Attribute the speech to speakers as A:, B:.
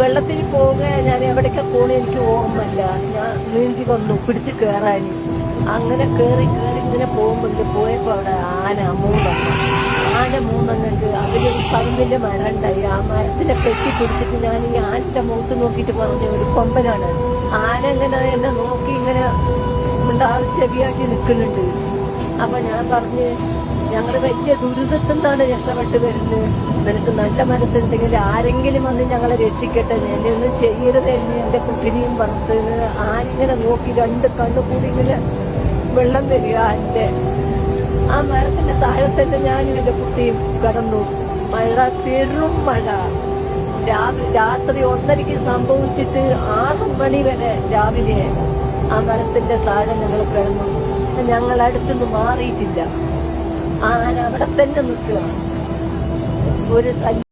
A: വെള്ളത്തിൽ പോവുക ഞാൻ എവിടേക്കാ പോണേ എനിക്ക് ഓർമ്മയില്ല. ഞാൻ നീന്തി വന്നു പിടിച്ച് കയറാൻ. അങ്ങനെ കയറി ഇങ്ങനെ പോയപ്പോ അവിടെ ആന മൂന്നെണ്ണുണ്ട്. അതിലൊരു പറമ്പിന്റെ മരം ഉണ്ടായി. ആ മരത്തിനെ കെട്ടിപ്പിടിച്ചിട്ട് ഞാൻ ഈ ആനന്റെ മുഖത്ത് നോക്കിയിട്ട് പറഞ്ഞു, ഒരു കൊമ്പനാണ്. ആന ഇങ്ങനെ എന്നെ നോക്കി ഇങ്ങനെ ഉണ്ടാവും ചെവിയാട്ടി നിൽക്കുന്നുണ്ട്. അപ്പൊ ഞാൻ പറഞ്ഞ്, ഞങ്ങള് വലിയ ദുരിതത്തിൽ നിന്നാണ് രക്ഷപ്പെട്ട് വരുന്നത്. നിനക്ക് നല്ല മനസ്സുണ്ടെങ്കിൽ ആരെങ്കിലും വന്ന് ഞങ്ങളെ രക്ഷിക്കട്ടെ, എന്നെ ഒന്നും ചെയ്യരുത് എന്ന് എന്റെ കുട്ടിനെയും പറഞ്ഞത്. ആനിങ്ങനെ നോക്കി രണ്ട് കണ്ണുകൂടി ഇങ്ങനെ വെള്ളം വരിക. ആ മരത്തിന്റെ താഴെ തന്നെ ഞാനും എന്റെ കുട്ടിയും കടന്നു. മഴ, പെരും മഴ. രാത്രി 1:30 സംഭവിച്ചിട്ട് 6 മണി വരെ രാവിലെ ആ മരത്തിന്റെ താഴെ ഞങ്ങൾ കിടന്നു. ഞങ്ങൾ അടുത്തുനിന്ന് മാറിയിട്ടില്ല. ആന അവിടെ തന്നെ നിൽക്കുക. ഒരു